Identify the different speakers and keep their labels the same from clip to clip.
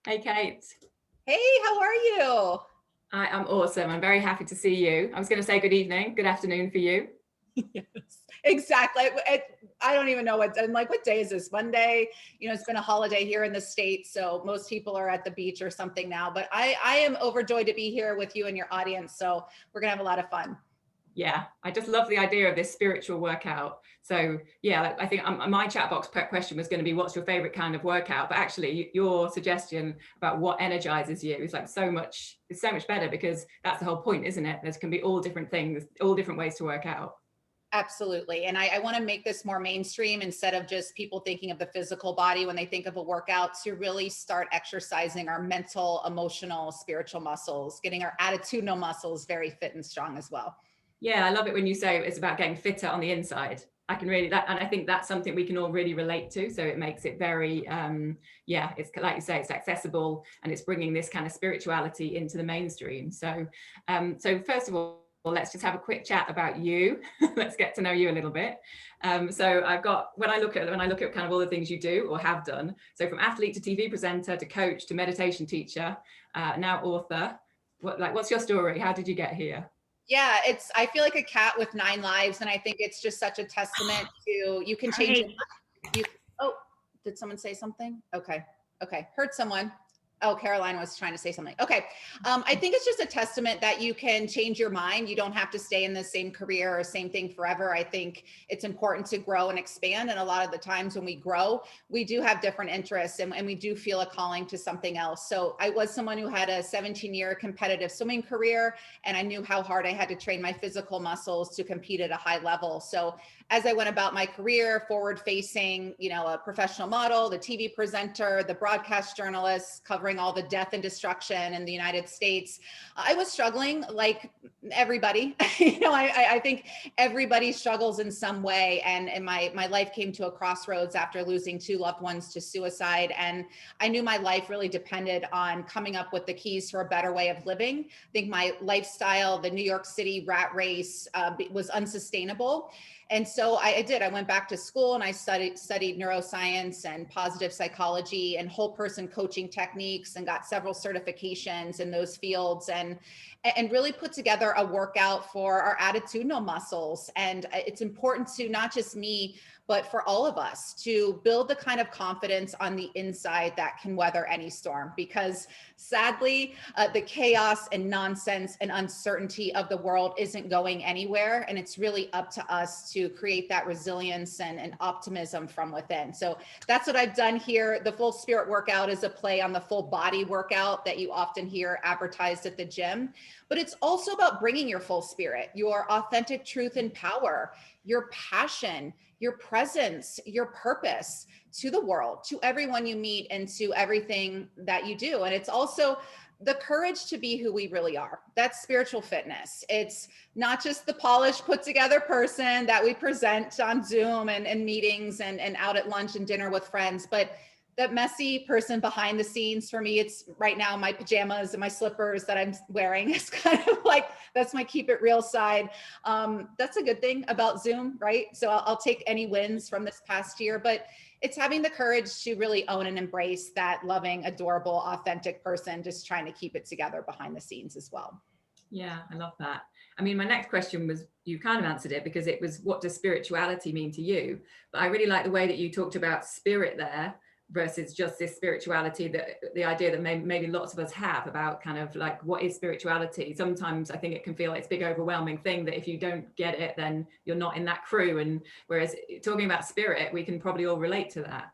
Speaker 1: Hey, Kate.
Speaker 2: Hey, how are you?
Speaker 1: I'm awesome. I'm very happy to see you. I was going to say good evening, good afternoon for you.
Speaker 2: Yes, exactly. I don't even know I'm like, what day is this? Monday? It's been a holiday here in the States, so most people are at the beach or something now. But I am overjoyed to be here with you and your audience. So we're gonna have a lot of fun.
Speaker 1: Yeah, I just love the idea of this spiritual workout. So, yeah, I think my chat box question was going to be what's your favorite kind of workout? But actually, your suggestion about what energizes you is like it's so much better because that's the whole point, isn't it? There can be all different things, all different ways to work out.
Speaker 2: Absolutely. And I want to make this more mainstream instead of just people thinking of the physical body when they think of a workout, to really start exercising our mental, emotional, spiritual muscles, getting our attitudinal muscles very fit and strong as well.
Speaker 1: Yeah, I love it when you say it's about getting fitter on the inside. I can really that, and I think that's something we can all really relate to. So it makes it very, yeah, it's like you say, it's accessible, and it's bringing this kind of spirituality into the mainstream. So first of all, let's just have a quick chat about you. Let's get to know you a little bit. So I've got when I look at kind of all the things you do or have done. So from athlete to TV presenter to coach to meditation teacher, now author. What's your story? How did you get here?
Speaker 2: Yeah, I feel like a cat with nine lives. And I think it's just such a testament to you can change your
Speaker 1: Sorry.
Speaker 2: mind. Oh, did someone say something? Okay. Okay. Heard someone. Oh, Caroline was trying to say something. Okay. I think it's just a testament that you can change your mind. You don't have to stay in the same career or same thing forever. I think it's important to grow and expand. And a lot of the times when we grow, we do have different interests and we do feel a calling to something else. So I was someone who had a 17-year competitive swimming career, and I knew how hard I had to train my physical muscles to compete at a high level. So as I went about my career, forward facing, a professional model, the TV presenter, the broadcast journalist, covering all the death and destruction in the United States, I was struggling like everybody. I think everybody struggles in some way. And my life came to a crossroads after losing two loved ones to suicide. And I knew my life really depended on coming up with the keys for a better way of living. I think my lifestyle, the New York City rat race, was unsustainable. And so I did. I went back to school and I studied neuroscience and positive psychology and whole person coaching techniques, and got several certifications in those fields, and really put together a workout for our attitudinal muscles. And it's important to not just me, but for all of us to build the kind of confidence on the inside that can weather any storm. Because sadly, the chaos and nonsense and uncertainty of the world isn't going anywhere. And it's really up to us to create that resilience and optimism from within. So that's what I've done here. The full spirit workout is a play on the full body workout that you often hear advertised at the gym. But it's also about bringing your full spirit, your authentic truth and power, your passion, your presence, your purpose to the world, to everyone you meet, and to everything that you do. And it's also the courage to be who we really are. That's spiritual fitness. It's not just the polished, put together person that we present on Zoom and meetings and out at lunch and dinner with friends, but that messy person behind the scenes. For me, it's right now my pajamas and my slippers that I'm wearing. It's kind of like, that's my keep it real side. That's a good thing about Zoom, right? So I'll take any wins from this past year, but it's having the courage to really own and embrace that loving, adorable, authentic person, just trying to keep it together behind the scenes as well.
Speaker 1: Yeah, I love that. I mean, my next question was you kind of answered it because it was what does spirituality mean to you? But I really like the way that you talked about spirit there versus just this spirituality, that the idea that maybe lots of us have about kind of like what is spirituality. Sometimes I think it can feel like it's a big overwhelming thing that if you don't get it, then you're not in that crew. And whereas talking about spirit, we can probably all relate to that.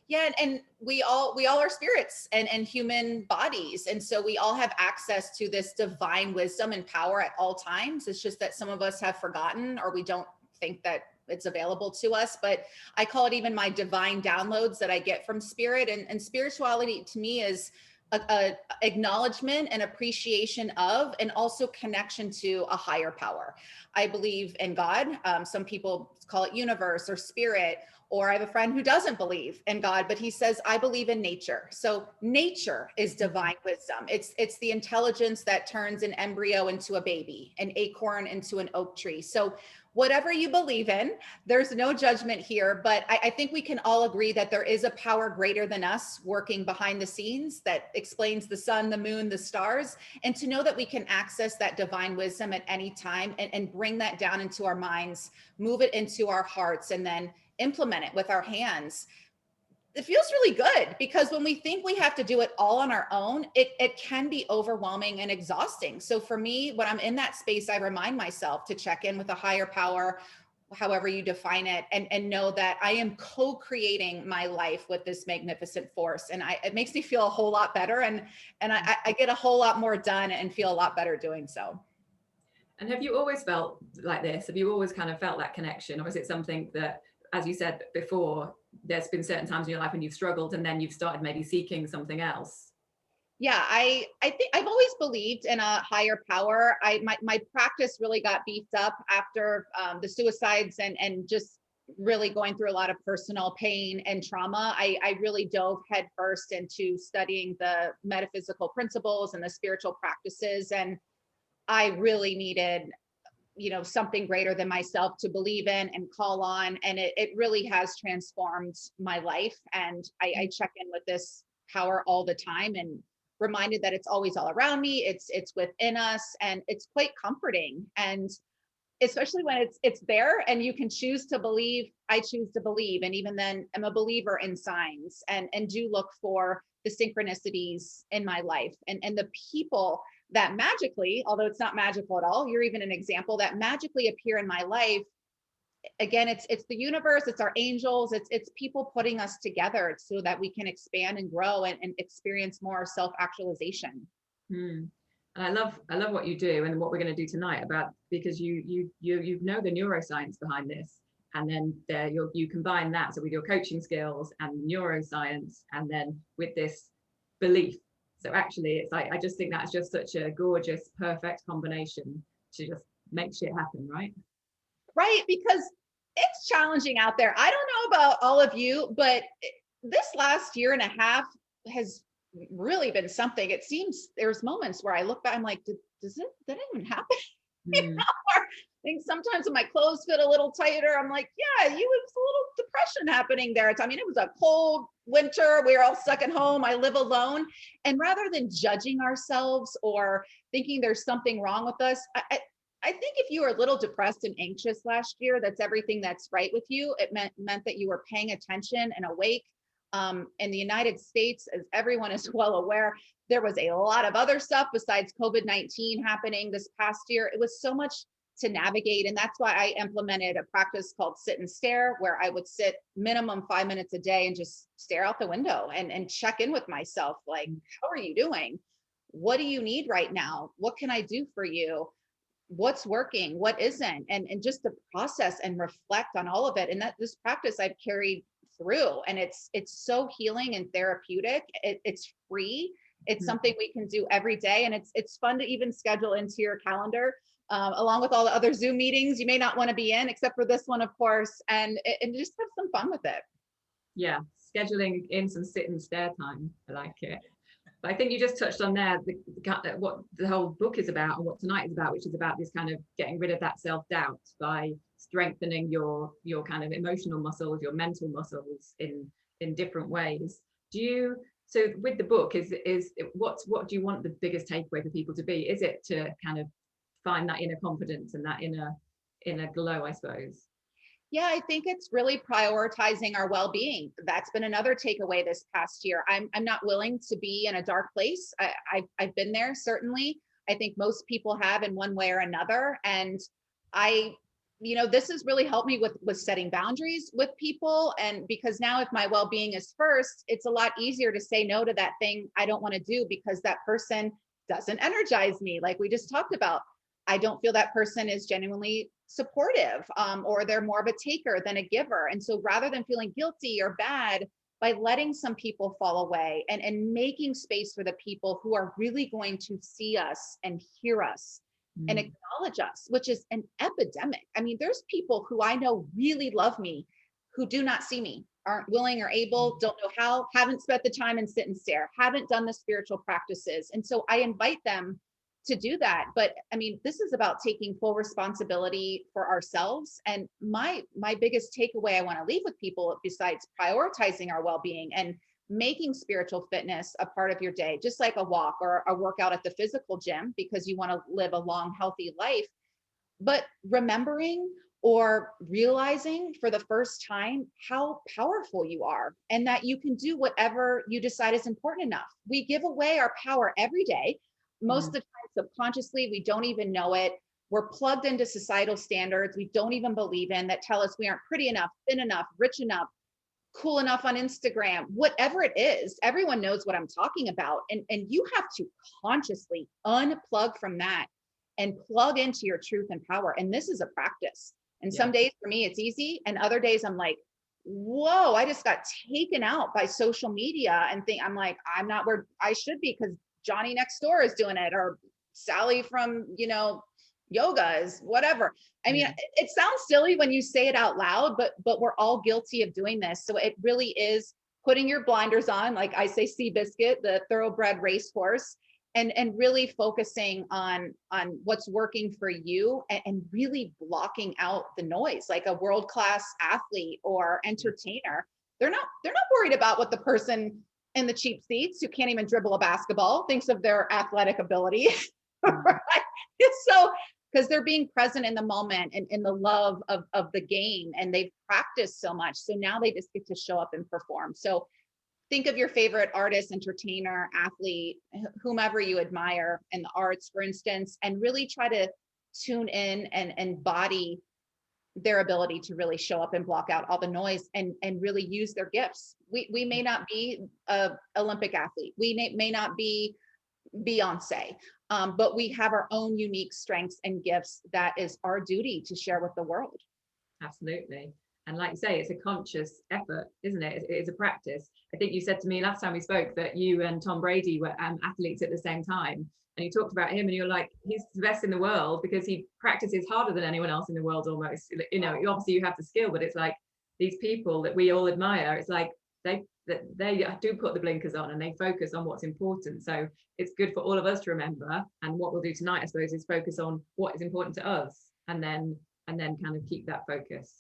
Speaker 2: Yeah, and we all are spirits and human bodies, and so we all have access to this divine wisdom and power at all times. It's just that some of us have forgotten, or we don't think that it's available to us. But I call it even my divine downloads that I get from spirit. And spirituality to me is a acknowledgement and appreciation of, and also connection to a higher power. I believe in God. Some people call it universe or spirit. Or I have a friend who doesn't believe in God, but he says, I believe in nature. So nature is divine wisdom. It's the intelligence that turns an embryo into a baby, an acorn into an oak tree. So Whatever you believe in, there's no judgment here, but I think we can all agree that there is a power greater than us working behind the scenes that explains the sun, the moon, the stars. And to know that we can access that divine wisdom at any time and bring that down into our minds, move it into our hearts, and then implement it with our hands. It feels really good, because when we think we have to do it all on our own, it can be overwhelming and exhausting. So for me, when I'm in that space, I remind myself to check in with a higher power, however you define it, and know that I am co-creating my life with this magnificent force. And it makes me feel a whole lot better. And I get a whole lot more done and feel a lot better doing so.
Speaker 1: And have you always felt like this? Have you always kind of felt that connection? Or is it something that, as you said before, there's been certain times in your life when you've struggled and then you've started maybe seeking something else?
Speaker 2: Yeah, I think I've always believed in a higher power. My practice really got beefed up after the suicides and just really going through a lot of personal pain and trauma. I really dove headfirst into studying the metaphysical principles and the spiritual practices, and I really needed, something greater than myself to believe in and call on. And it really has transformed my life. And I check in with this power all the time, and reminded that it's always all around me. It's within us, and it's quite comforting. And especially when it's there and you can choose to believe. I choose to believe. And even then, I'm a believer in signs, and do look for the synchronicities in my life, and the people that magically, although it's not magical at all, you're even an example, that magically appear in my life. Again, it's the universe, it's our angels, it's people putting us together so that we can expand and grow and experience more self-actualization.
Speaker 1: Hmm. And I love what you do and what we're going to do tonight, about because you know the neuroscience behind this, and then you combine that, so with your coaching skills and neuroscience, and then with this belief. So actually, it's like, I just think that's just such a gorgeous, perfect combination to just make shit happen, right?
Speaker 2: Right, because it's challenging out there. I don't know about all of you, but this last year and a half has really been something. It seems there's moments where I look back, I'm like, does it, did it even happen?
Speaker 1: Mm,
Speaker 2: Or I think sometimes when my clothes fit a little tighter, I'm like, yeah, you was a little depression happening there. I mean, it was a cold winter. We were all stuck at home. I live alone. And rather than judging ourselves or thinking there's something wrong with us, I think if you were a little depressed and anxious last year, that's everything that's right with you. It meant that you were paying attention and awake. In the United States, as everyone is well aware, there was a lot of other stuff besides COVID-19 happening this past year. It was so much to navigate. And that's why I implemented a practice called sit and stare, where I would sit minimum 5 minutes a day and just stare out the window and check in with myself. Like, how are you doing? What do you need right now? What can I do for you? What's working, what isn't, and just to process and reflect on all of it. And that this practice I've carried through, and it's so healing and therapeutic. It's free. It's
Speaker 1: mm.
Speaker 2: something we can do every day, and it's fun to even schedule into your calendar, along with all the other Zoom meetings you may not want to be in, except for this one, of course, and just have some fun with it.
Speaker 1: Yeah, scheduling in some sit and stare time. I like it. But I think you just touched on there what the whole book is about and what tonight is about, which is about this kind of getting rid of that self-doubt by strengthening your kind of emotional muscles, your mental muscles in different ways. Do you, so with the book, is what do you want the biggest takeaway for people to be? Is it to kind of find that inner confidence and that inner glow, I suppose?
Speaker 2: Yeah, I think it's really prioritizing our well-being. That's been another takeaway this past year. I'm not willing to be in a dark place. I've been there, certainly. I think most people have in one way or another. And I, this has really helped me with setting boundaries with people. And because now, if my well-being is first, it's a lot easier to say no to that thing I don't want to do because that person doesn't energize me, like we just talked about. I don't feel that person is genuinely supportive, or they're more of a taker than a giver. And so rather than feeling guilty or bad, by letting some people fall away and making space for the people who are really going to see us and hear us and
Speaker 1: Mm.
Speaker 2: acknowledge us, which is an epidemic. I mean, there's people who I know really love me who do not see me, aren't willing or able, don't know how, haven't spent the time and sit and stare, haven't done the spiritual practices. And so I invite them to do that. But I mean, this is about taking full responsibility for ourselves. And my biggest takeaway I want to leave with people, besides prioritizing our well-being and making spiritual fitness a part of your day, just like a walk or a workout at the physical gym, because you want to live a long, healthy life, but remembering or realizing for the first time how powerful you are and that you can do whatever you decide is important enough. We give away our power every day. Most of the time, subconsciously, we don't even know it. We're plugged into societal standards we don't even believe in, that tell us we aren't pretty enough, thin enough, rich enough, cool enough on Instagram, whatever it is. Everyone knows what I'm talking about. And you have to consciously unplug from that and plug into your truth and power. And this is a practice. And some days for me, it's easy. And other days I'm like, whoa, I just got taken out by social media and I'm like, I'm not where I should be because Johnny next door is doing it, or Sally from, yoga is whatever. I mean, it sounds silly when you say it out loud, but we're all guilty of doing this. So it really is putting your blinders on, like I say, Seabiscuit, the thoroughbred racehorse, and really focusing on what's working for you, and really blocking out the noise. Like a world-class athlete or entertainer, they're not worried about what the person in the cheap seats who can't even dribble a basketball thinks of their athletic ability. Right? So, because they're being present in the moment and in the love of the game, and they've practiced so much. So now they just get to show up and perform. So think of your favorite artist, entertainer, athlete, whomever you admire in the arts, for instance, and really try to tune in and embody their ability to really show up and block out all the noise and really use their gifts. We may not be an Olympic athlete. We may not be Beyonce, but we have our own unique strengths and gifts that is our duty to share with the world.
Speaker 1: Absolutely. And like you say, it's a conscious effort, isn't it? It's a practice. I think you said to me last time we spoke that you and Tom Brady were athletes at the same time. And you talked about him and you're like, he's the best in the world because he practices harder than anyone else in the world almost. Obviously you have the skill, but it's like these people that we all admire, it's like they do put the blinkers on and they focus on what's important. So it's good for all of us to remember. And what we'll do tonight, I suppose, is focus on what is important to us and then kind of keep that focus.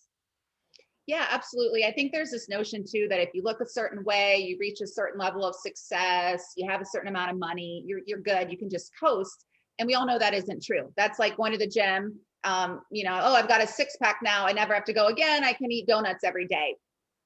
Speaker 2: Yeah, absolutely. I think there's this notion too that if you look a certain way, you reach a certain level of success, you have a certain amount of money, you're good, you can just coast. And we all know that isn't true. That's like going to the gym. Oh, I've got a 6-pack now, I never have to go again. I can eat donuts every day.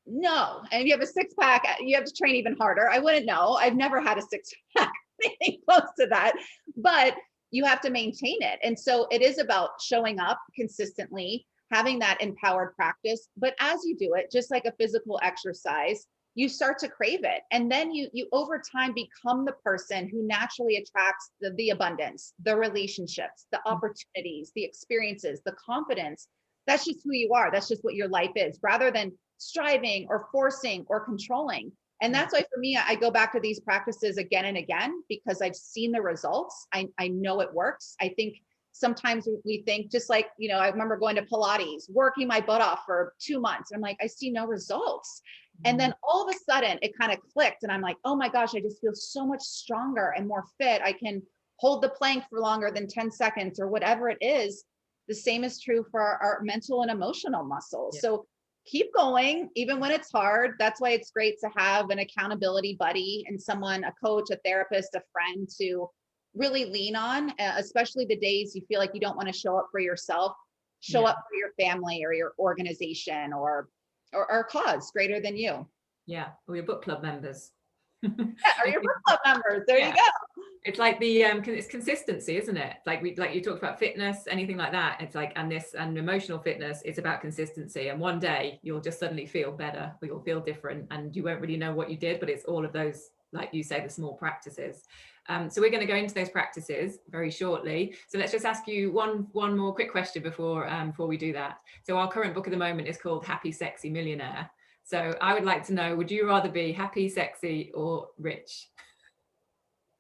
Speaker 2: No. And if you have a 6-pack, you have to train even harder. I wouldn't know. I've never had a 6-pack, anything close to that, but you have to maintain it. And so it is about showing up consistently, having that empowered practice. But as you do it, just like a physical exercise, you start to crave it. And then you over time become the person who naturally attracts the abundance, the relationships, the opportunities, the experiences, the confidence. That's just who you are. That's just what your life is, rather than striving or forcing or controlling. And that's why for me, I go back to these practices again and again, because I've seen the results. I know it works. I think sometimes we think, just like, I remember going to Pilates, working my butt off for 2 months. And I'm like, I see no results. And then all of a sudden it kind of clicked. And I'm like, oh my gosh, I just feel so much stronger and more fit. I can hold the plank for longer than 10 seconds or whatever it is. The same is true for our mental and emotional muscles. Yeah. So keep going, even when it's hard. That's why it's great to have an accountability buddy and someone, a coach, a therapist, a friend to really lean on, especially the days you feel like you don't want to show up for yourself. Show up for your family or your organization or a cause greater than you.
Speaker 1: Yeah, or your book club members.
Speaker 2: Yeah, or your book club members. There you go.
Speaker 1: It's like it's consistency, isn't it? Like you talked about fitness, anything like that. It's like, and emotional fitness, it's about consistency. And one day you'll just suddenly feel better, or you'll feel different, and you won't really know what you did, but it's all of those, like you say, the small practices. So we're going to go into those practices very shortly. So let's just ask you one more quick question before we do that. So our current book at the moment is called Happy, Sexy Millionaire. So I would like to know, would you rather be happy, sexy, or rich?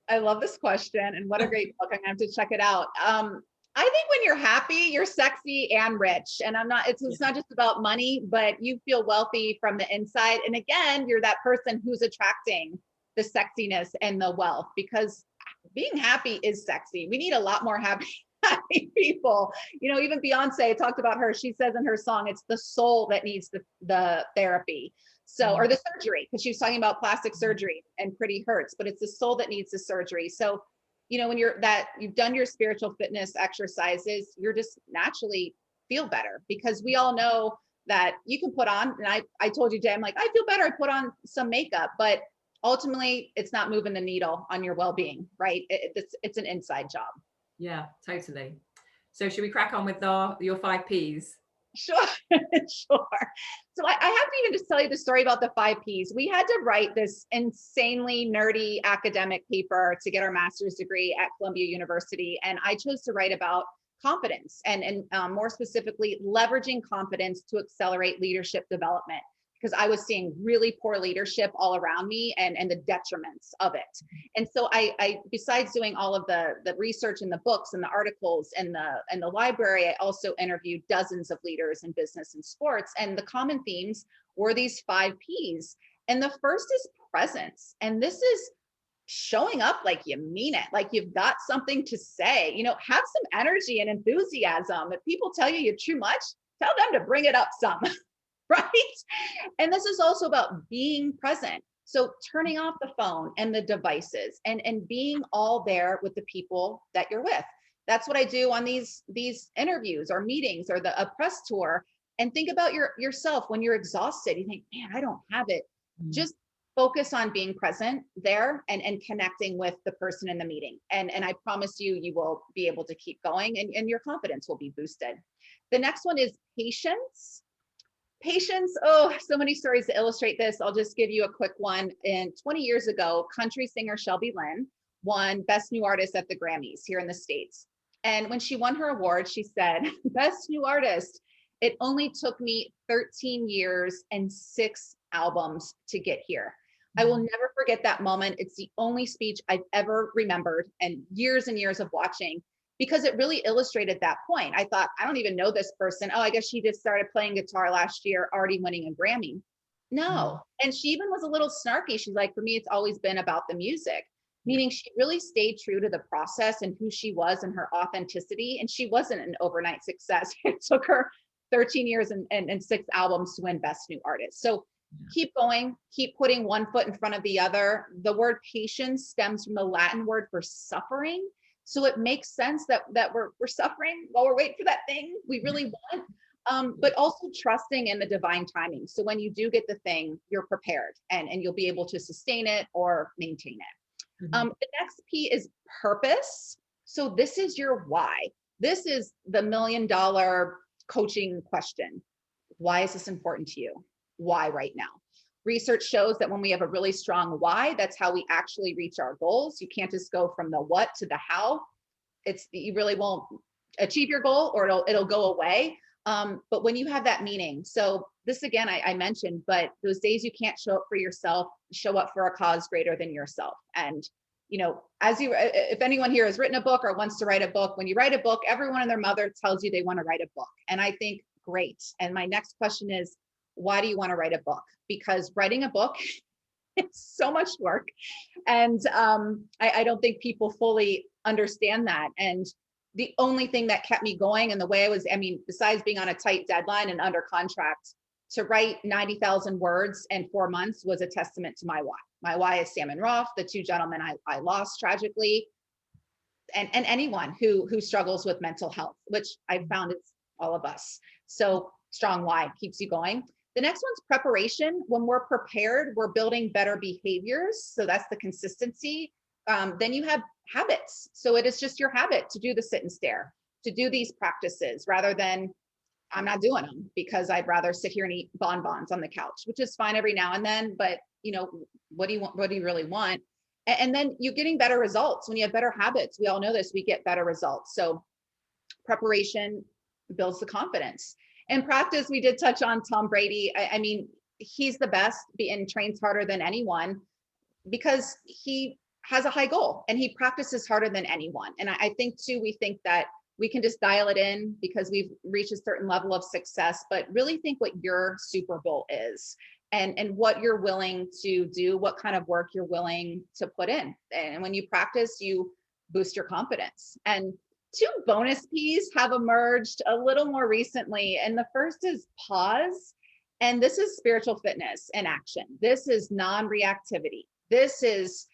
Speaker 2: I love this question, and what a great book. I'm gonna have to check it out. I think when you're happy, you're sexy and rich. And it's not just about money, but you feel wealthy from the inside. And again, you're that person who's attracting the sexiness and the wealth, because being happy is sexy. We need a lot more happy, happy people. You know, even Beyonce talked about her. She says in her song, it's the soul that needs the therapy. So, or the surgery, because she was talking about plastic surgery and pretty hurts, but it's the soul that needs the surgery. So, you know, when you've done your spiritual fitness exercises, you're just naturally feel better, because we all know that you can put on, and I told you, Jay, I'm like, I feel better. I put on some makeup, but ultimately it's not moving the needle on your well-being, right? It's an inside job.
Speaker 1: Yeah, totally. So should we crack on with your 5 Ps?
Speaker 2: Sure, sure. So I have to even just tell you the story about the 5 Ps. We had to write this insanely nerdy academic paper to get our master's degree at Columbia University. And I chose to write about confidence and more specifically, leveraging confidence to accelerate leadership development, because I was seeing really poor leadership all around me and the detriments of it. And so I besides doing all of the research and the books and the articles and the library, I also interviewed dozens of leaders in business and sports. And the common themes were these 5 Ps. And the first is presence. And this is showing up like you mean it, like you've got something to say, you know, have some energy and enthusiasm. If people tell you too much, tell them to bring it up some. Right? And this is also about being present. So turning off the phone and the devices and being all there with the people that you're with. That's what I do on these interviews or meetings or a press tour. And think about yourself when you're exhausted. You think, man, I don't have it. Just focus on being present there and connecting with the person in the meeting. And I promise you, you will be able to keep going and your confidence will be boosted. The next one is patience. Patience, oh, so many stories to illustrate this. I'll just give you a quick one. 20 years ago, country singer Shelby Lynn won Best New Artist at the Grammys here in the States. And when she won her award, she said, Best New Artist, it only took me 13 years and 6 albums to get here. I will never forget that moment. It's the only speech I've ever remembered, and years of watching, because it really illustrated that point. I thought, I don't even know this person. Oh, I guess she just started playing guitar last year, already winning a Grammy. No. And she even was a little snarky. She's like, for me, it's always been about the music, meaning she really stayed true to the process and who she was and her authenticity. And she wasn't an overnight success. It took her 13 years and 6 albums to win Best New Artist. So keep going, keep putting one foot in front of the other. The word patience stems from the Latin word for suffering. So it makes sense that we're suffering while we're waiting for that thing we really want, but also trusting in the divine timing. So when you do get the thing, you're prepared and you'll be able to sustain it or maintain it. The next P is purpose. So this is your why. This is the $1 million coaching question. Why is this important to you? Why right now? Research shows that when we have a really strong why, that's how we actually reach our goals. You can't just go from the what to the how. You really won't achieve your goal, or it'll go away. But when you have that meaning, so this again, I mentioned, but those days you can't show up for yourself, show up for a cause greater than yourself. And you know, if anyone here has written a book or wants to write a book, when you write a book, everyone and their mother tells you they want to write a book. And I think, great. And my next question is, why do you want to write a book? Because writing a book, it's so much work. And I don't think people fully understand that. And the only thing that kept me going and the way besides being on a tight deadline and under contract, to write 90,000 words in 4 months was a testament to my why. My why is Sam and Rolf, the 2 gentlemen I lost tragically, and anyone who struggles with mental health, which I found is all of us. So strong why keeps you going. The next one's preparation. When we're prepared, we're building better behaviors. So that's the consistency. Then you have habits. So it is just your habit to do the sit and stare, to do these practices rather than I'm not doing them because I'd rather sit here and eat bonbons on the couch, which is fine every now and then. But you know, what do you want? What do you really want? And then you're getting better results. When you have better habits, we all know this, we get better results. So preparation builds the confidence. In practice, we did touch on Tom Brady. I mean, he's the best and trains harder than anyone because he has a high goal and he practices harder than anyone. And I think too, we think that we can just dial it in because we've reached a certain level of success, but really think what your Super Bowl is and what you're willing to do, what kind of work you're willing to put in. And when you practice, you boost your confidence. And two bonus P's have emerged a little more recently. And the first is pause. And this is spiritual fitness in action. This is non-reactivity. This is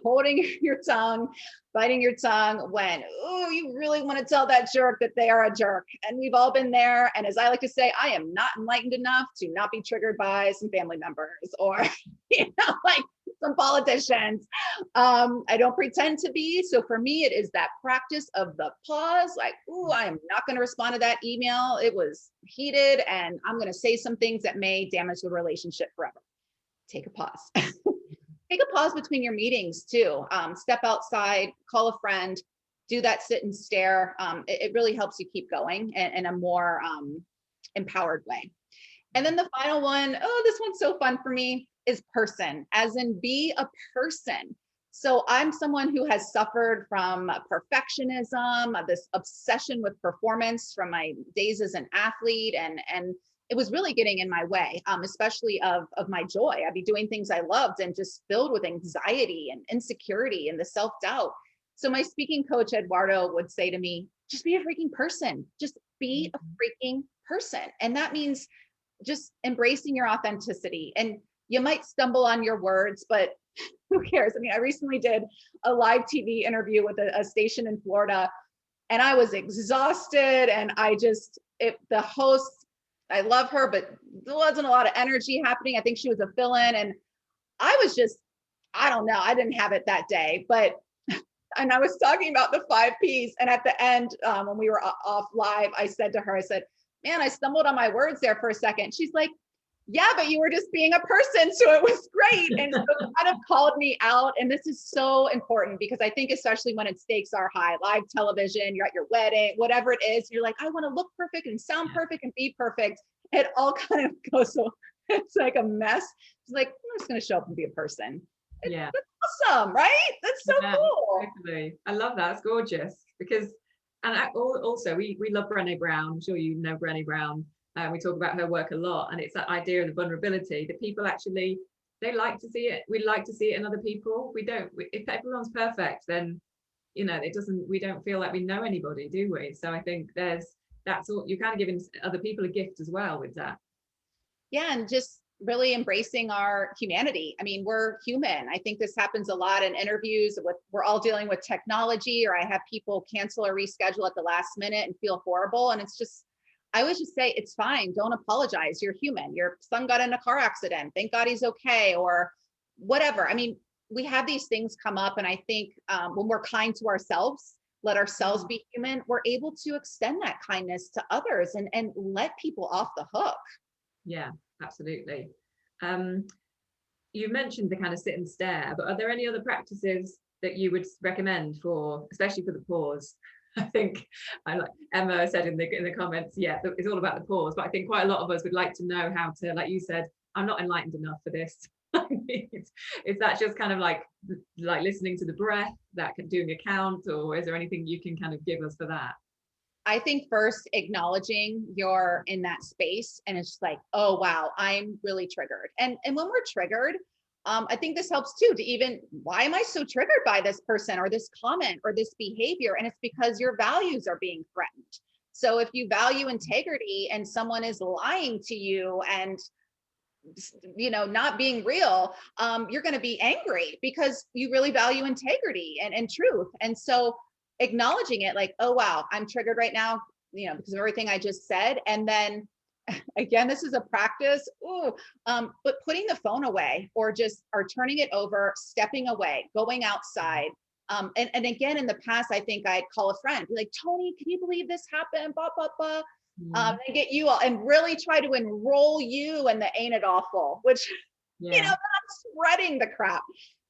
Speaker 2: holding your tongue, biting your tongue when, oh, you really want to tell that jerk that they are a jerk. And we've all been there. And as I like to say, I am not enlightened enough to not be triggered by some family members or, like some politicians. I don't pretend to be. So for me, it is that practice of the pause, like, oh, I am not going to respond to that email. It was heated and I'm going to say some things that may damage the relationship forever. Take a pause. Take a pause between your meetings too. Step outside, call a friend, do that sit and stare. It really helps you keep going in a more empowered way. And then the final one, oh, this one's so fun for me, is person, as in be a person. So I'm someone who has suffered from perfectionism, this obsession with performance from my days as an athlete, and it was really getting in my way, especially of my joy. I'd be doing things I loved and just filled with anxiety and insecurity and the self-doubt. So my speaking coach, Eduardo, would say to me, just be a freaking person. Just be a freaking person. And that means just embracing your authenticity. And you might stumble on your words, but who cares? I mean, I recently did a live TV interview with a station in Florida, and I was exhausted. And the host, I love her, but there wasn't a lot of energy happening. I think she was a fill-in, and I was just, I don't know, I didn't have it that day. But, and I was talking about the 5 Ps. And at the end, when we were off live, I said to her, I said, man, I stumbled on my words there for a second. She's like, yeah, but you were just being a person. So it was great. And so it kind of called me out. And this is so important because I think especially when its stakes are high, live television, you're at your wedding, whatever it is, you're like, I want to look perfect and sound perfect and be perfect. It all kind of goes, so it's like a mess. It's like, I'm just going to show up and be a person.
Speaker 1: Yeah.
Speaker 2: That's awesome, right? That's so cool.
Speaker 1: Exactly. I love that. It's gorgeous because, and also we love Brené Brown. I'm sure you know Brené Brown. We talk about her work a lot, and it's that idea of the vulnerability that people actually, they like to see it. We like to see it in other people. If everyone's perfect, then, we don't feel like we know anybody, do we? So I think that's all, you're kind of giving other people a gift as well with that.
Speaker 2: Yeah. And just really embracing our humanity. I mean, we're human. I think this happens a lot in interviews we're all dealing with technology, or I have people cancel or reschedule at the last minute and feel horrible. And it's just, I always just say, it's fine. Don't apologize. You're human. Your son got in a car accident. Thank God he's okay, or whatever. I mean, we have these things come up. And I think when we're kind to ourselves, let ourselves be human, we're able to extend that kindness to others and let people off the hook.
Speaker 1: Yeah, absolutely. You mentioned the kind of sit and stare, but are there any other practices that you would recommend especially for the pause? I think Emma said in the comments, yeah, it's all about the pause, but I think quite a lot of us would like to know how to, like you said, I'm not enlightened enough for this. Is that just kind of like listening to the breath, doing a count, or is there anything you can kind of give us for that?
Speaker 2: I think first acknowledging you're in that space, and it's just like, oh, wow, I'm really triggered. And when we're triggered, I think this helps too, why am I so triggered by this person or this comment or this behavior? And it's because your values are being threatened. So if you value integrity and someone is lying to you and, not being real, you're going to be angry because you really value integrity and truth. And so acknowledging it, like, oh, wow, I'm triggered right now, because of everything I just said. And then again, this is a practice, but putting the phone away or turning it over, stepping away, going outside. And again, in the past, I think I'd call a friend, be like, Toni, can you believe this happened? Blah, blah, blah. And get you all and really try to enroll you in the ain't it awful, which, I'm spreading the crap.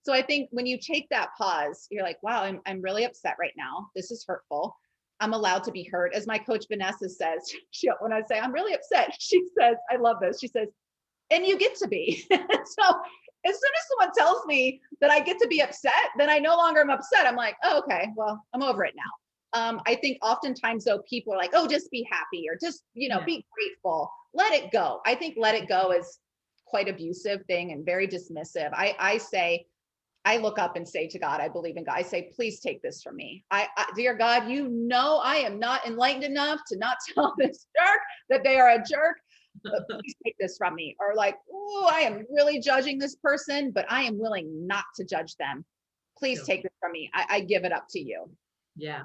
Speaker 2: So I think when you take that pause, you're like, wow, I'm really upset right now. This is hurtful. I'm allowed to be hurt. As my coach Vanessa says, when I say I'm really upset, she says, I love this. She says, and you get to be. So as soon as someone tells me that I get to be upset, then I no longer am upset. I'm like, oh, okay, well, I'm over it now. I think oftentimes though, people are like, oh, just be happy or just, be grateful. Let it go. I think let it go is quite abusive thing and very dismissive, I look up and say to God, I believe in God. I say, please take this from me. Dear God, you know, I am not enlightened enough to not tell this jerk that they are a jerk. But please take this from me. Or like, oh, I am really judging this person, but I am willing not to judge them. Please take this from me. I give it up to you.
Speaker 1: Yeah.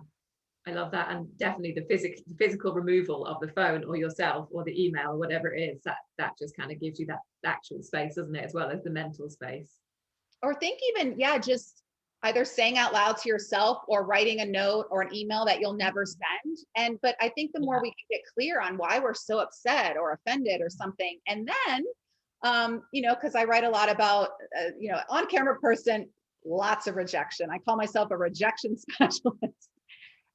Speaker 1: I love that. And definitely the physical removal of the phone or yourself or the email or whatever it is, that just kind of gives you that actual space, doesn't it? As well as the mental space.
Speaker 2: Or think even, just either saying out loud to yourself or writing a note or an email that you'll never send. But I think the more we can get clear on why we're so upset or offended or something, and then, because I write a lot about, on camera person, lots of rejection. I call myself a rejection specialist.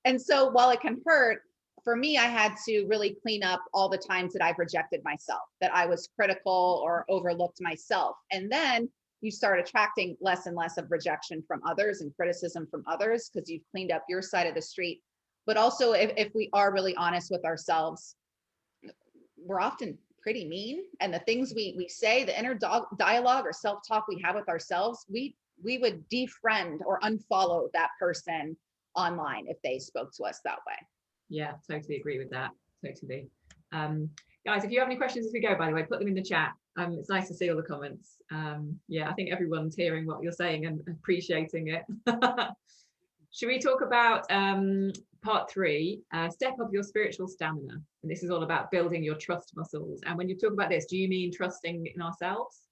Speaker 2: And so while it can hurt, for me, I had to really clean up all the times that I've rejected myself, that I was critical or overlooked myself. And then you start attracting less and less of rejection from others and criticism from others because you've cleaned up your side of the street. But also, if we are really honest with ourselves, we're often pretty mean. And the things we say, the inner dialogue or self-talk we have with ourselves, we would defriend or unfollow that person online if they spoke to us that way.
Speaker 1: Yeah, totally agree with that. Totally. Guys, if you have any questions as we go, by the way, put them in the chat. It's nice to see all the comments. I think everyone's hearing what you're saying and appreciating it. Should we talk about part 3, step up your spiritual stamina? And this is all about building your trust muscles. And when you talk about this, do you mean trusting in ourselves?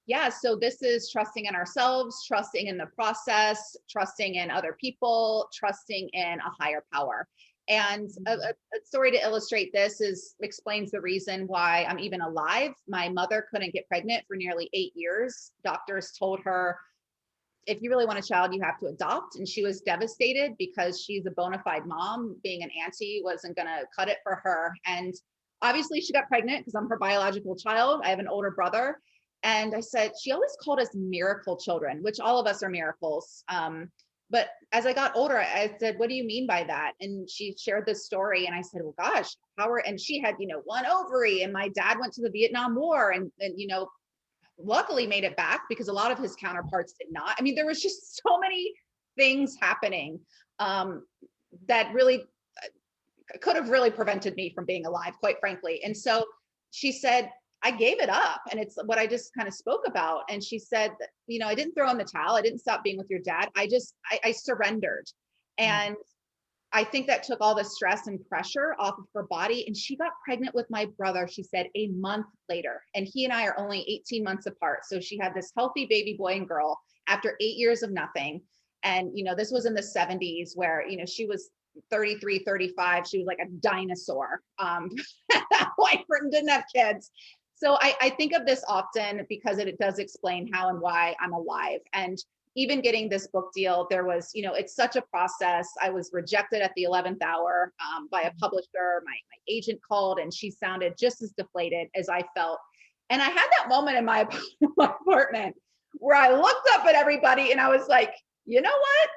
Speaker 2: Yeah, so this is trusting in ourselves, trusting in the process, trusting in other people, trusting in a higher power. And a story to illustrate this explains the reason why I'm even alive. My mother couldn't get pregnant for nearly 8 years. Doctors told her, if you really want a child, you have to adopt. And she was devastated because she's a bona fide mom. Being an auntie wasn't going to cut it for her. And obviously she got pregnant because I'm her biological child. I have an older brother. And I said, she always called us miracle children, which all of us are miracles. But as I got older, I said, what do you mean by that? And she shared this story. And I said, well, gosh, and she had, one ovary, and my dad went to the Vietnam War and luckily made it back because a lot of his counterparts did not. I mean, there was just so many things happening that really could have really prevented me from being alive, quite frankly. And so she said, I gave it up. And it's what I just kind of spoke about. And she said, I didn't throw in the towel. I didn't stop being with your dad. I surrendered. And I think that took all the stress and pressure off of her body. And she got pregnant with my brother, she said, a month later. And he and I are only 18 months apart. So she had this healthy baby boy and girl after 8 years of nothing. And, this was in the 70s where, she was 33, 35. She was like a dinosaur. White Britain didn't have kids. So I think of this often because it does explain how and why I'm alive. And even getting this book deal, there was, it's such a process. I was rejected at the 11th hour by a publisher. My agent called and she sounded just as deflated as I felt. And I had that moment in my apartment where I looked up at everybody and I was like, you know what?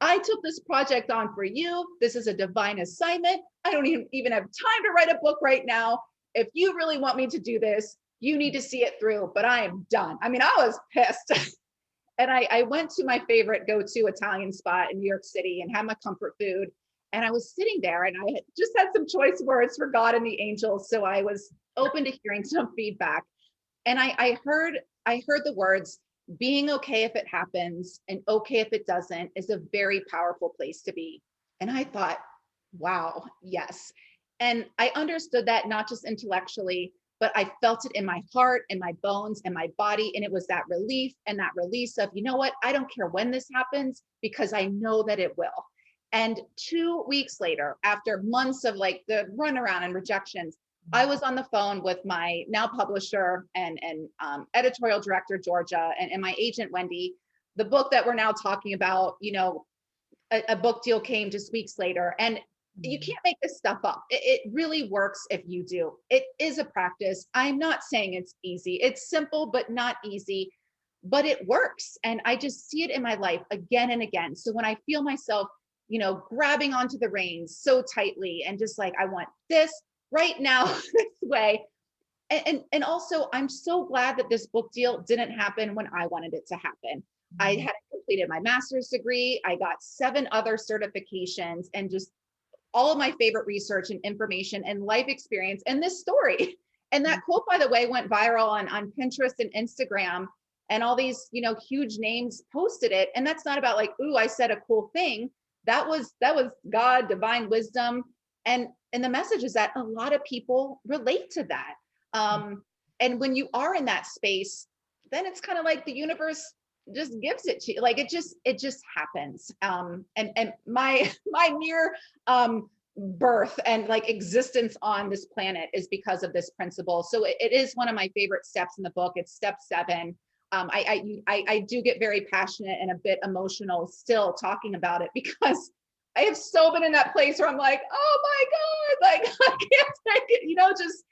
Speaker 2: I took this project on for you. This is a divine assignment. I don't even have time to write a book right now. If you really want me to do this, you need to see it through, but I am done. I mean, I was pissed. And I went to my favorite go-to Italian spot in New York City and had my comfort food. And I was sitting there and I had just had some choice words for God and the angels. So I was open to hearing some feedback. And I heard the words, being okay if it happens and okay if it doesn't is a very powerful place to be. And I thought, wow, yes. And I understood that not just intellectually, but I felt it in my heart and my bones and my body. And it was that relief and that release of, you know what, I don't care when this happens because I know that it will. And 2 weeks later, after months of like the runaround and rejections, I was on the phone with my now publisher and editorial director, Georgia, and my agent, Wendy. The book that we're now talking about, a book deal came just weeks later. And you can't make this stuff up. It really works if you do. It is a practice. I'm not saying it's easy. It's simple, but not easy, but it works. And I just see it in my life again and again. So when I feel myself, grabbing onto the reins so tightly and just like, I want this right now, this way, And also, I'm so glad that this book deal didn't happen when I wanted it to happen. I hadn't completed my master's degree. I got 7 other certifications and just all of my favorite research and information and life experience and this story. And that quote, by the way, went viral on Pinterest and Instagram, and all these, huge names posted it. And that's not about like, ooh, I said a cool thing. That was God, divine wisdom. And the message is that a lot of people relate to that. And when you are in that space, then it's kind of like the universe just gives it to you. Like it just happens. And my mere birth and like existence on this planet is because of this principle. So it is one of my favorite steps in the book. It's step 7. I do get very passionate and a bit emotional still talking about it, because I have so been in that place where I'm like, oh my God, like I can't take it, just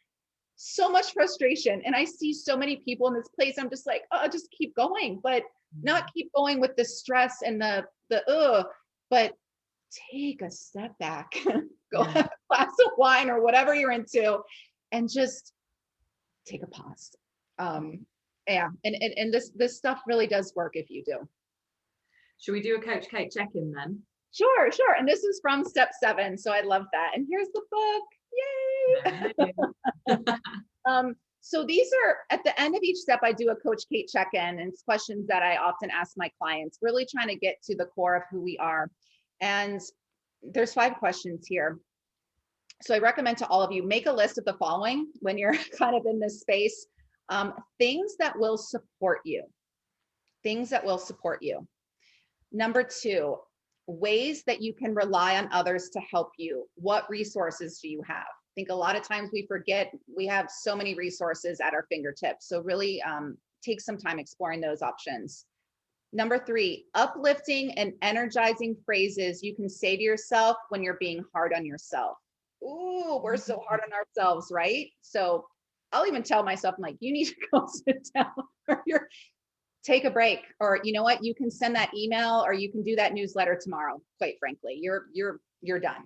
Speaker 2: so much frustration. And I see so many people in this place. I'm just like, oh, just keep going, but not keep going with the stress and but take a step back, go have a glass of wine or whatever you're into, and just take a pause. Yeah, and this stuff really does work if you do.
Speaker 1: Should we do a Coach Kate check-in then?
Speaker 2: Sure. And this is from step 7, so I love that. And here's the book. Yay! So these are, at the end of each step, I do a Coach Kate check-in, and it's questions that I often ask my clients, really trying to get to the core of who we are. And there's 5 questions here. So I recommend to all of you, make a list of the following when you're kind of in this space. Things that will support you. Things that will support you. Number 2, ways that you can rely on others to help you. What resources do you have? I think a lot of times we forget we have so many resources at our fingertips. So really take some time exploring those options. Number 3, uplifting and energizing phrases you can say to yourself when you're being hard on yourself. Ooh, we're so hard on ourselves, right? So I'll even tell myself, I'm like, you need to go sit down, or take a break, or you know what, you can send that email, or you can do that newsletter tomorrow. Quite frankly, you're done.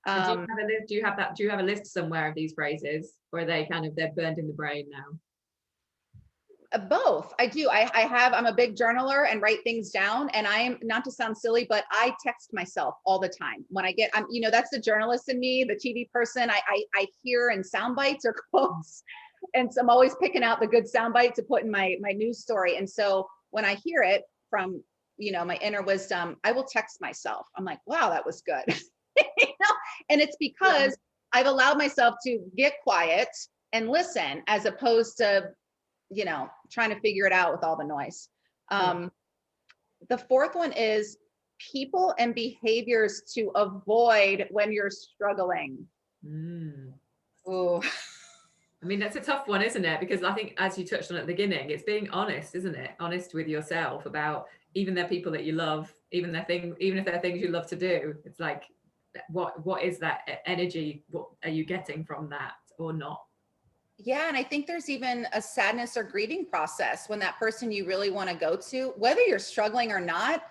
Speaker 1: Do you have a list somewhere of these phrases, or are they're burned in the brain now?
Speaker 2: Both. I do. I'm a big journaler and write things down. And I am, not to sound silly, but I text myself all the time. When that's the journalist in me, the TV person. I hear in sound bites or quotes. And so I'm always picking out the good sound bite to put in my news story. And so when I hear it from, my inner wisdom, I will text myself. I'm like, wow, that was good. And it's because I've allowed myself to get quiet and listen, as opposed to trying to figure it out with all the noise. The 4th one is people and behaviors to avoid when you're struggling. Ooh.
Speaker 1: I mean, that's a tough one, isn't it? Because I think, as you touched on at the beginning, it's being honest, isn't it? Honest with yourself about even the people that you love, even if they're things you love to do. It's like, what is that energy? What are you getting from that or not?
Speaker 2: Yeah. And I think there's even a sadness or grieving process when that person you really want to go to, whether you're struggling or not,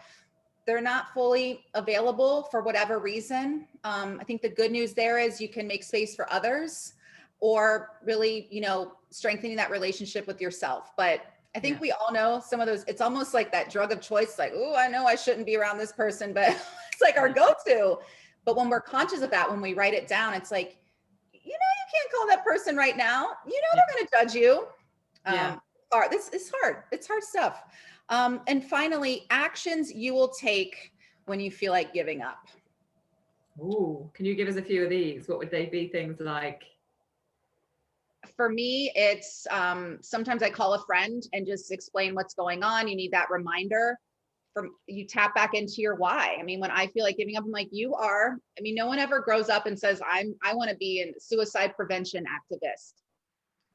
Speaker 2: they're not fully available for whatever reason. I think the good news there is you can make space for others, or really, strengthening that relationship with yourself. But I think we all know some of those, it's almost like that drug of choice, like, oh, I know I shouldn't be around this person, but it's like our go-to. But when we're conscious of that, when we write it down, it's like, you can't call that person right now. They're going to judge you. This is hard. It's hard stuff. And finally, actions you will take when you feel like giving up.
Speaker 1: Ooh, can you give us a few of these? What would they be? Things like?
Speaker 2: For me, it's sometimes I call a friend and just explain what's going on. You need that reminder. You tap back into your why. I mean, when I feel like giving up, I'm like, no one ever grows up and says, I want to be a suicide prevention activist.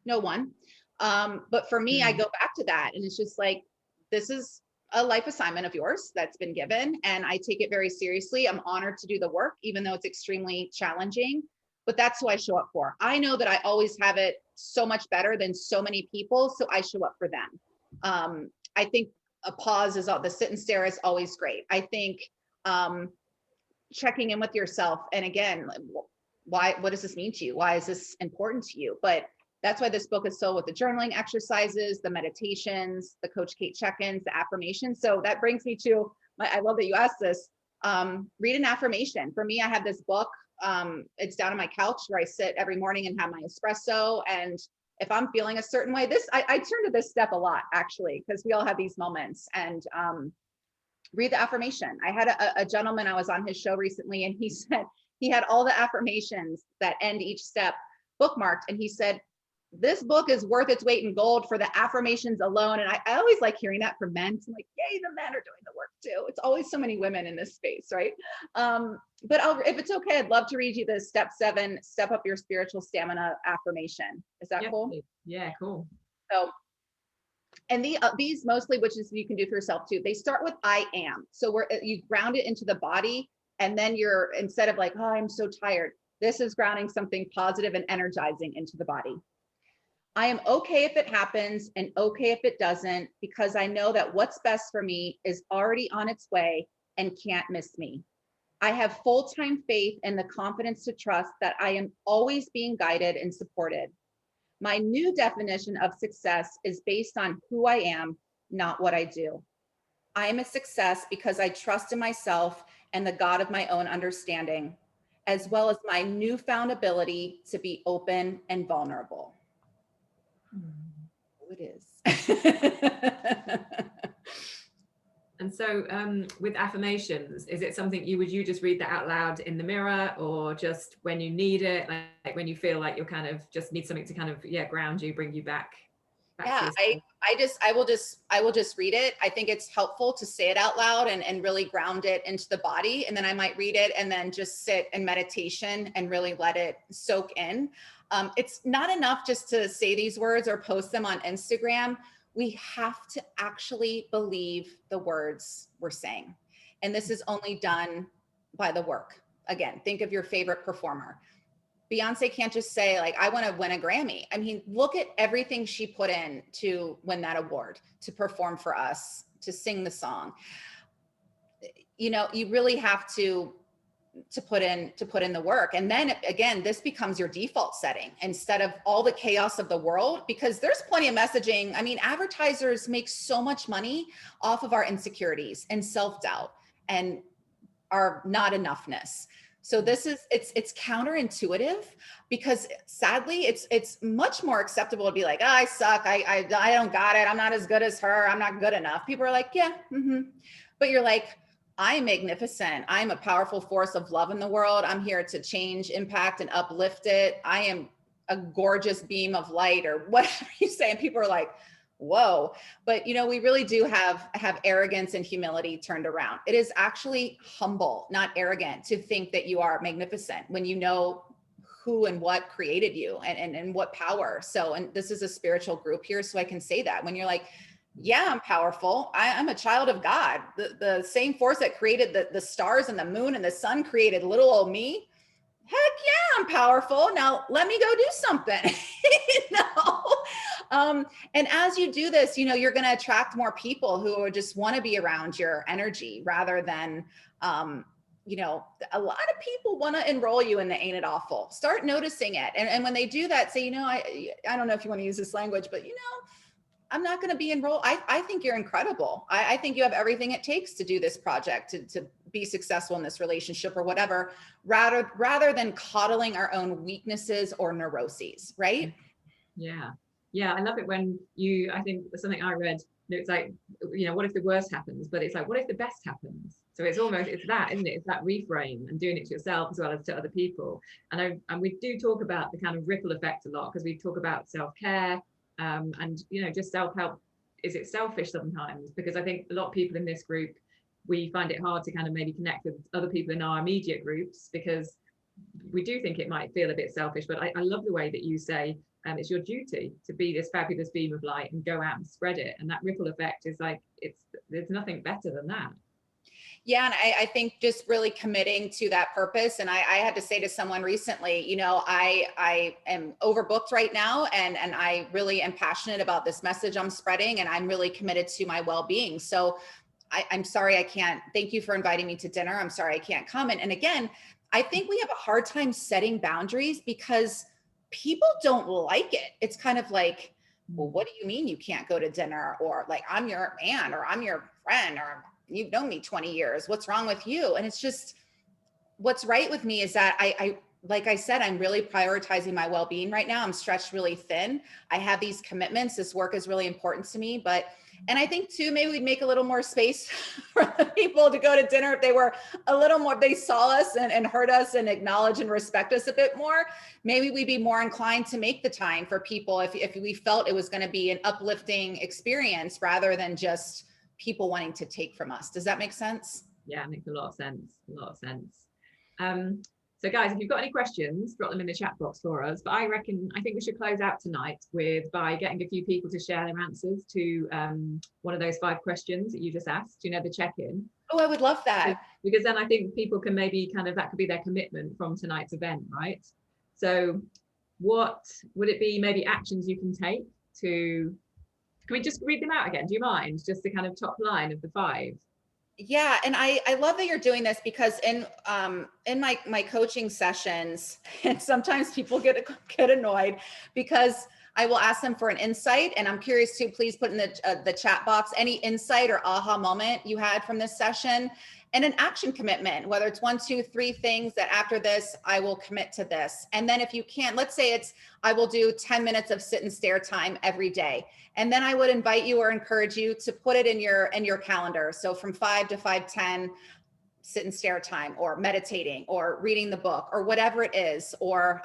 Speaker 2: No one. But for me, I go back to that, and it's just like, this is a life assignment of yours that's been given, and I take it very seriously. I'm honored to do the work, even though it's extremely challenging, but that's who I show up for. I know that I always have it so much better than so many people, so I show up for them. I think a pause is the sit and stare is always great. I think checking in with yourself, and again, what does this mean to you? Why is this important to you? But That's why this book is so with the journaling exercises, the meditations, the Coach Kate check-ins, the affirmations. So that brings me to I love that you asked this. Read an affirmation. For me, I have this book. It's down on my couch where I sit every morning and have my espresso. And if I'm feeling a certain way, I turn to this step a lot, actually, because we all have these moments. And read the affirmation. I had a gentleman, I was on his show recently, and he said he had all the affirmations that end each step bookmarked. And he said, this book is worth its weight in gold for the affirmations alone. And I always like hearing that from men. So I'm like, yay, the men are doing the work too. It's always so many women in this space, right? But if it's okay, I'd love to read you the step 7, step up your spiritual stamina affirmation. Is that cool?
Speaker 1: Yeah, cool.
Speaker 2: So, and these mostly, which is you can do for yourself too, they start with I am. So you ground it into the body, and then you're, instead of like, oh, I'm so tired, this is grounding something positive and energizing into the body. I am okay if it happens and okay if it doesn't, because I know that what's best for me is already on its way and can't miss me. I have full-time faith and the confidence to trust that I am always being guided and supported. My new definition of success is based on who I am, not what I do. I am a success because I trust in myself and the God of my own understanding, as well as my newfound ability to be open and vulnerable. It is.
Speaker 1: And so with affirmations, is it something would you just read that out loud in the mirror, or just when you need it, like when you feel like you're kind of just need something to kind of ground you, bring you back
Speaker 2: yeah, I will just read it. I think it's helpful to say it out loud and really ground it into the body. And then I might read it and then just sit in meditation and really let it soak in. It's not enough just to say these words or post them on Instagram. We have to actually believe the words we're saying. And this is only done by the work. Again, think of your favorite performer. Beyonce can't just say like, I want to win a Grammy. I mean, look at everything she put in to win that award, to perform for us, to sing the song. You know, you really have to put in the work. And then again, this becomes your default setting instead of all the chaos of the world, because there's plenty of messaging. I mean, advertisers make so much money off of our insecurities and self-doubt and our not enoughness. So it's counterintuitive, because sadly it's much more acceptable to be like, oh, I suck. I don't got it. I'm not as good as her. I'm not good enough. People are like, yeah. But you're like, I'm magnificent. I'm a powerful force of love in the world. I'm here to change, impact, and uplift it. I am a gorgeous beam of light, or whatever you say. And people are like, whoa. But, you know, we really do have arrogance and humility turned around. It is actually humble, not arrogant, to think that you are magnificent when you know who and what created you and what power. So, and this is a spiritual group here, so I can say that when you're like, yeah, I'm powerful. I'm a child of God. The same force that created the stars and the moon and the sun created little old me. Heck yeah, I'm powerful. Now let me go do something. And as you do this, you know, you're going to attract more people who just want to be around your energy rather than, you know, a lot of people want to enroll you in the Ain't It Awful. Start noticing it. And when they do that, say, you know, I don't know if you want to use this language, but you know, I'm not going to be enrolled. I think you're incredible. I think you have everything it takes to do this project, to be successful in this relationship or whatever, rather than coddling our own weaknesses or neuroses, right?
Speaker 1: Yeah. Yeah. I love it when I think something I read, it's like, you know, what if the worst happens? But it's like, what if the best happens? So it's that, isn't it? It's that reframe and doing it to yourself as well as to other people. And we do talk about the kind of ripple effect a lot, because we talk about self-care, and, you know, just self-help. Is it selfish sometimes? Because I think a lot of people in this group, we find it hard to kind of maybe connect with other people in our immediate groups, because we do think it might feel a bit selfish. But I love the way that you say it's your duty to be this fabulous beam of light and go out and spread it. And that ripple effect is like, there's nothing better than that.
Speaker 2: Yeah. And I think just really committing to that purpose. And I had to say to someone recently, you know, I am overbooked right now, and I really am passionate about this message I'm spreading, and I'm really committed to my well-being. So I'm sorry I can't. Thank you for inviting me to dinner. I'm sorry I can't come. And again, I think we have a hard time setting boundaries because people don't like it. It's kind of like, well, what do you mean you can't go to dinner? Or like, I'm your man, or I'm your friend, or you've known me 20 years. What's wrong with you? And it's just, what's right with me is that I like I said, I'm really prioritizing my well-being right now. I'm stretched really thin. I have these commitments. This work is really important to me, and I think too, maybe we'd make a little more space for the people to go to dinner if they were a little more, they saw us and heard us and acknowledge and respect us a bit more. Maybe we'd be more inclined to make the time for people if we felt it was going to be an uplifting experience rather than just people wanting to take from us. Does that make sense?
Speaker 1: Yeah, it makes a lot of sense. A lot of sense. So guys, if you've got any questions, drop them in the chat box for us. But I think we should close out tonight by getting a few people to share their answers to one of those 5 questions that you just asked, you know, the check-in.
Speaker 2: Oh, I would love that.
Speaker 1: Because then I think people can maybe that could be their commitment from tonight's event, right? So what would it be, maybe actions you can take can we just read them out again? Do you mind? Just the kind of top line of the 5.
Speaker 2: Yeah, and I love that you're doing this, because in my coaching sessions, and sometimes people get annoyed because I will ask them for an insight, and I'm curious to please put in the chat box any insight or aha moment you had from this session, and an action commitment, whether it's 1, 2, 3 things that after this I will commit to this. And then if you can't, let's say I will do 10 minutes of sit and stare time every day. And then I would invite you or encourage you to put it in your calendar. So from 5 to 5:10, sit and stare time, or meditating, or reading the book, or whatever it is, or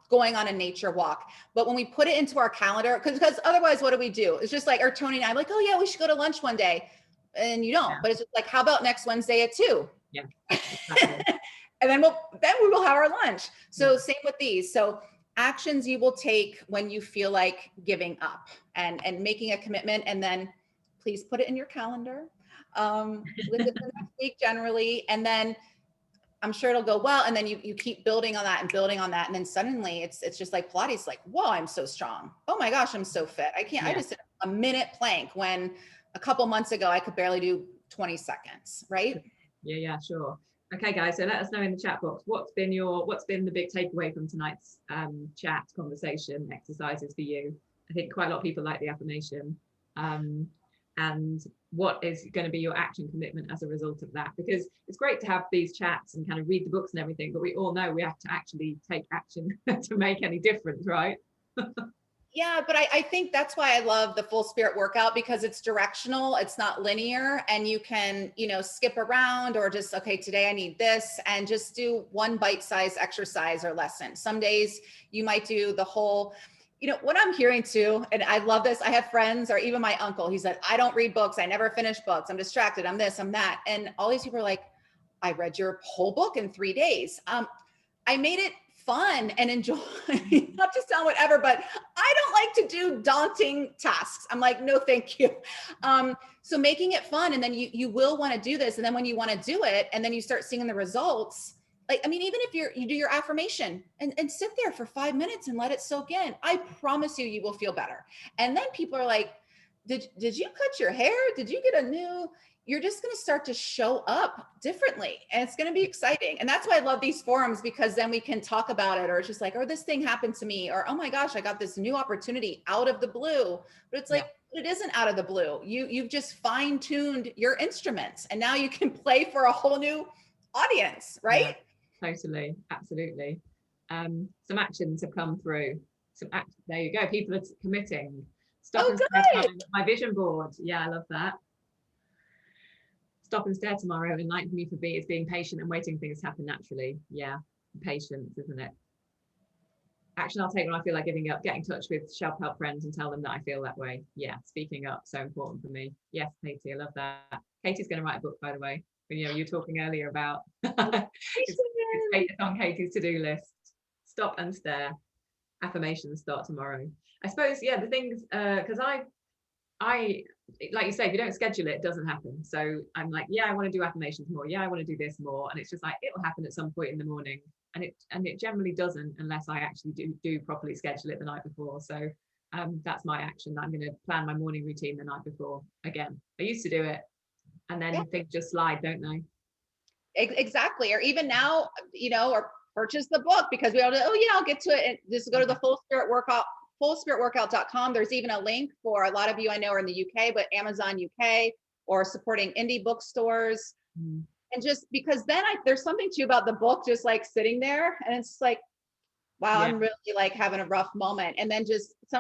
Speaker 2: going on a nature walk. But when we put it into our calendar, because otherwise, what do we do? It's just like, or Toni and I'm like, oh yeah, we should go to lunch one day. And you don't, but it's just like, how about next Wednesday at 2?
Speaker 1: Yeah. Exactly.
Speaker 2: And then we will have our lunch. So same with these. So actions you will take when you feel like giving up and making a commitment, and then please put it in your calendar with it for next week generally, and then I'm sure it'll go well, and then you keep building on that and building on that, and then suddenly it's just like Pilates, like, whoa, I'm so strong, oh my gosh, I'm so fit, I just did a minute plank when a couple months ago I could barely do 20 seconds, right?
Speaker 1: Yeah, sure. Okay, guys, so let us know in the chat box what's been the big takeaway from tonight's chat, conversation, exercises for you. I think quite a lot of people like the affirmation, and what is going to be your action commitment as a result of that, because it's great to have these chats and kind of read the books and everything, but we all know we have to actually take action to make any difference, right?
Speaker 2: Yeah, but I think that's why I love the full spirit workout, because it's directional, it's not linear, and you can, skip around, or just, okay, today I need this, and just do one bite-sized exercise or lesson. Some days you might do the whole, what I'm hearing too, and I love this, I have friends, or even my uncle, he said, I don't read books, I never finish books, I'm distracted, I'm this, I'm that. And all these people are like, I read your whole book in 3 days. I made it fun and enjoy, not to sound whatever, but I don't like to do daunting tasks. I'm like, no, thank you. So making it fun, and then you will want to do this. And then when you want to do it, and then you start seeing the results, even if you do your affirmation and sit there for 5 minutes and let it soak in, I promise you will feel better. And then people are like, did you cut your hair? Did you get you're just going to start to show up differently, and it's going to be exciting. And that's why I love these forums, because then we can talk about it, or it's just like, or this thing happened to me, or, oh my gosh, I got this new opportunity out of the blue. But it's like, it isn't out of the blue. You've just fine-tuned your instruments, and now you can play for a whole new audience, right?
Speaker 1: Yeah, totally. Absolutely. Some actions have come through. There you go. People are committing. Stop and stare time, my vision board. Yeah, I love that. Stop and stare tomorrow. Enlighten me for me is being patient and waiting things to happen naturally. Yeah, patience, isn't it? Action I'll take when I feel like giving up. Get in touch with self-help friends and tell them that I feel that way. Yeah, speaking up, so important for me. Yes, Katie, I love that. Katie's going to write a book, by the way. You were talking earlier about it's on Katie's to-do list. Stop and stare. Affirmations start tomorrow. I suppose, the things, because I like you say, if you don't schedule it, it doesn't happen. So I'm like, I want to do affirmations more. I want to do this more. And it's just like, it'll happen at some point in the morning. And it generally doesn't, unless I actually do properly schedule it the night before. So that's my action. I'm going to plan my morning routine the night before. Again, I used to do it, and then things just slide, don't they?
Speaker 2: Exactly. Or even now, or purchase the book because we all do, oh yeah, I'll get to it. And just go to the Full Spirit Workout, fullspiritworkout.com. There's even a link for a lot of you I know are in the UK, but Amazon UK or supporting indie bookstores. And just because then there's something too about the book just like sitting there and it's like, wow, I'm really like having a rough moment. And then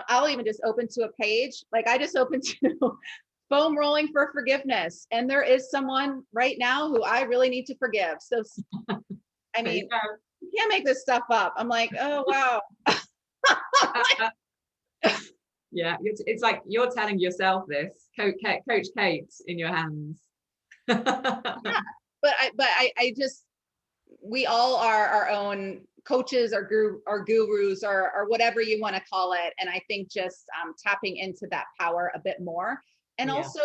Speaker 2: I'll even just open to a page. Like I just opened to foam rolling for forgiveness. And there is someone right now who I really need to forgive. So, I mean, you can't make this stuff up. I'm like, oh, wow.
Speaker 1: Yeah, it's like you're telling yourself this, Coach Kate in your hands.
Speaker 2: Yeah, but I just, we all are our own coaches or gurus or whatever you want to call it. And I think just tapping into that power a bit more. And also,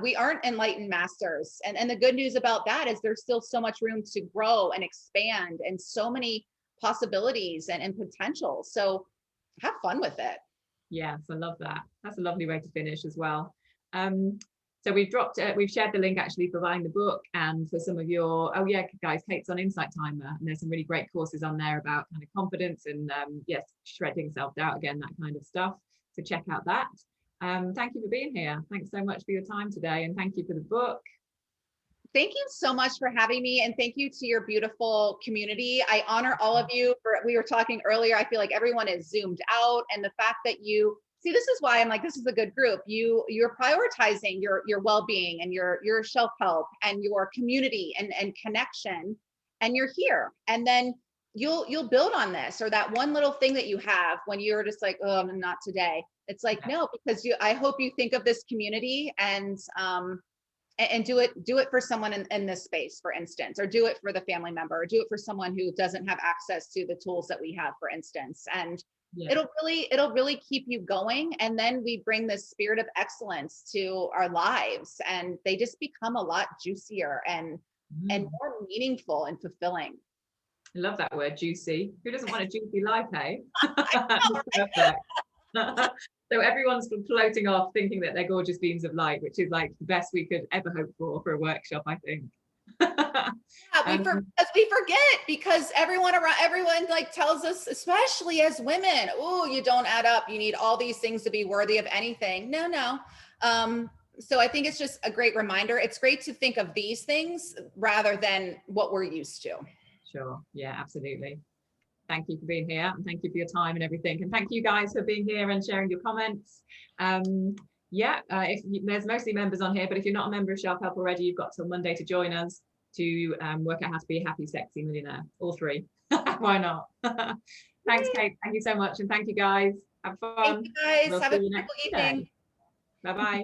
Speaker 2: we aren't enlightened masters. And the good news about that is there's still so much room to grow and expand and so many possibilities and potential. So have fun with it.
Speaker 1: Yes, I love that. That's a lovely way to finish as well. So we've shared the link actually for buying the book and for some of your, guys, Kate's on Insight Timer and there's some really great courses on there about kind of confidence and shredding self-doubt again, that kind of stuff. So check out that. Thank you for being here. Thanks so much for your time today and thank you for the book.
Speaker 2: Thank you so much for having me and thank you to your beautiful community. I honor all of you. We were talking earlier, I feel like everyone is zoomed out and the fact that you see, this is why I'm like, this is a good group. You're prioritizing your well-being and your self-help and your community and connection, and you're here. And then you'll build on this or that one little thing that you have when you're just like, oh, I'm not today. It's like, no, because I hope you think of this community and do it for someone in this space, for instance, or do it for the family member, or do it for someone who doesn't have access to the tools that we have, for instance. And it'll really keep you going. And then we bring this spirit of excellence to our lives and they just become a lot juicier and more meaningful and fulfilling.
Speaker 1: I love that word, juicy. Who doesn't want a juicy life, hey? Perfect. So everyone's floating off thinking that they're gorgeous beams of light, which is like the best we could ever hope for a workshop, I think.
Speaker 2: We forget because everyone like tells us, especially as women, oh, you don't add up. You need all these things to be worthy of anything. No. So I think it's just a great reminder. It's great to think of these things rather than what we're used to.
Speaker 1: Sure. Yeah, absolutely. Thank you for being here and thank you for your time and everything. And thank you guys for being here and sharing your comments. There's mostly members on here, but if you're not a member of Sharp Help already, you've got till Monday to join us to work out how to be a happy, sexy millionaire. All three. Why not? Thanks, Kate. Thank you so much. And thank you guys. Have fun.
Speaker 2: Thank you guys. Have a beautiful evening.
Speaker 1: Bye-bye.